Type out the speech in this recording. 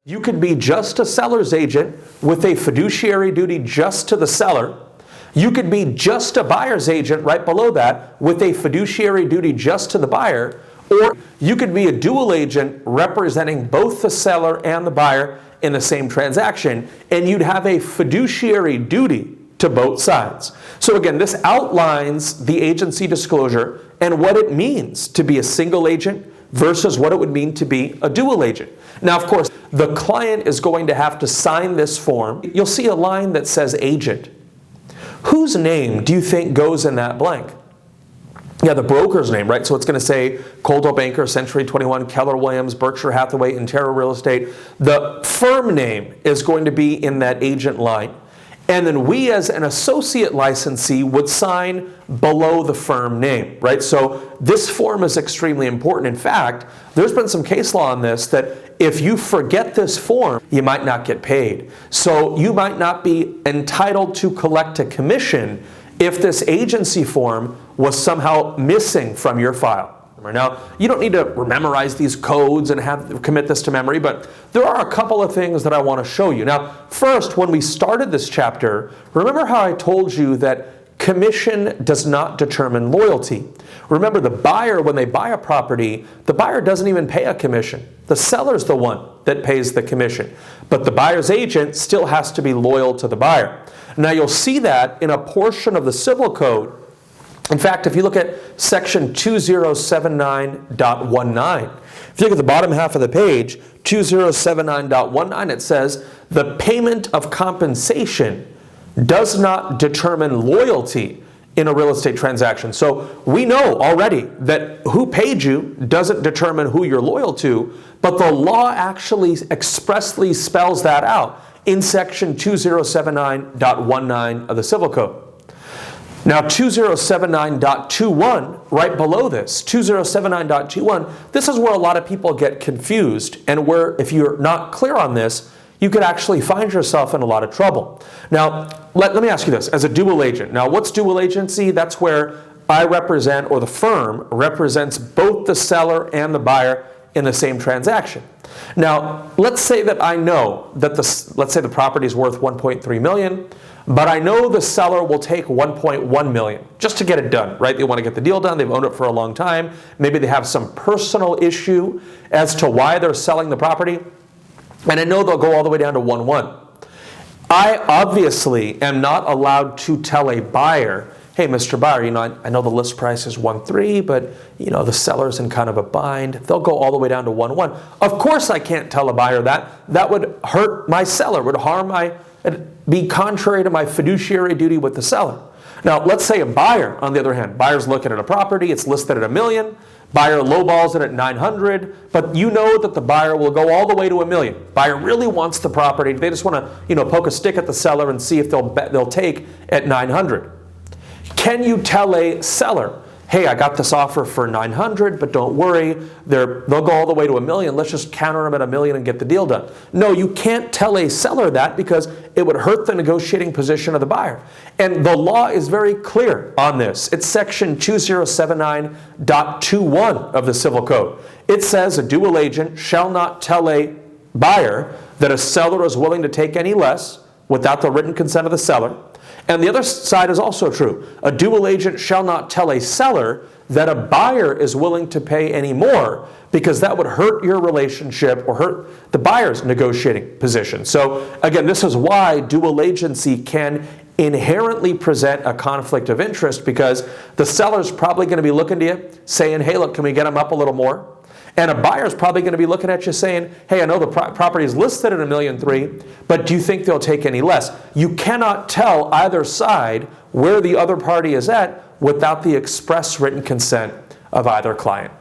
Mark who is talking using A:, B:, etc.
A: You could be just a seller's agent with a fiduciary duty just to the seller. You could be just a buyer's agent right below that with a fiduciary duty just to the buyer. Or you could be a dual agent representing both the seller and the buyer in the same transaction, and you'd have a fiduciary duty to both sides. So again, this outlines the agency disclosure and what it means to be a single agent versus what it would mean to be a dual agent. Now, of course, the client is going to have to sign this form. You'll see a line that says agent. Whose name do you think goes in that blank? Yeah, the broker's name, right? So it's going to say Coldwell Banker, Century 21, Keller Williams, Berkshire Hathaway, Intero Real Estate. The firm name is going to be in that agent line. And then we as an associate licensee would sign below the firm name, right? So this form is extremely important. In fact, there's been some case law on this that if you forget this form, you might not get paid. So you might not be entitled to collect a commission if this agency form was somehow missing from your file. Now, you don't need to memorize these codes and commit this to memory, but there are a couple of things that I want to show you. Now, first, when we started this chapter, remember how I told you that commission does not determine loyalty. Remember, the buyer, when they buy a property, the buyer doesn't even pay a commission. The seller's the one that pays the commission. But the buyer's agent still has to be loyal to the buyer. Now, you'll see that in a portion of the Civil Code. In fact, if you look at section 2079.19, if you look at the bottom half of the page, 2079.19, it says, the payment of compensation does not determine loyalty in a real estate transaction. So we know already that who paid you doesn't determine who you're loyal to, but the law actually expressly spells that out in section 2079.19 of the Civil Code. Now 2079.21, right below this, 2079.21, this is where a lot of people get confused and where if you're not clear on this, you could actually find yourself in a lot of trouble. Now, let me ask you this, as a dual agent. Now, what's dual agency? That's where I represent, or the firm represents both the seller and the buyer in the same transaction. Now, let's say that I know that let's say the property is worth $1.3 million, but I know the seller will take $1.1 million just to get it done, right? They want to get the deal done. They've owned it for a long time. Maybe they have some personal issue as to why they're selling the property. And I know they'll go all the way down to 1.1. I obviously am not allowed to tell a buyer, hey, Mr. Buyer, I know the list price is 1.3, but the seller's in kind of a bind. They'll go all the way down to 1.1. Of course I can't tell a buyer that. That would hurt my seller, would harm be contrary to my fiduciary duty with the seller. Now, let's say a buyer, on the other hand, buyer's looking at a property, it's listed at $1 million, buyer lowballs it at 900, but you know that the buyer will go all the way to $1 million. Buyer really wants the property. They just want to, poke a stick at the seller and see if they'll take at 900. Can you tell a seller, hey, I got this offer for 900, but don't worry, they'll go all the way to $1 million. Let's just counter them at $1 million and get the deal done. No, you can't tell a seller that because it would hurt the negotiating position of the buyer. And the law is very clear on this. It's section 2079.21 of the Civil Code. It says a dual agent shall not tell a buyer that a seller is willing to take any less without the written consent of the seller. And the other side is also true. A dual agent shall not tell a seller that a buyer is willing to pay any more because that would hurt your relationship or hurt the buyer's negotiating position. So again, this is why dual agency can inherently present a conflict of interest because the seller's probably going to be looking to you saying, hey, look, can we get them up a little more? And a buyer's probably going to be looking at you saying, hey, I know the property is listed at $1.3 million, but do you think they'll take any less? You cannot tell either side where the other party is at without the express written consent of either client.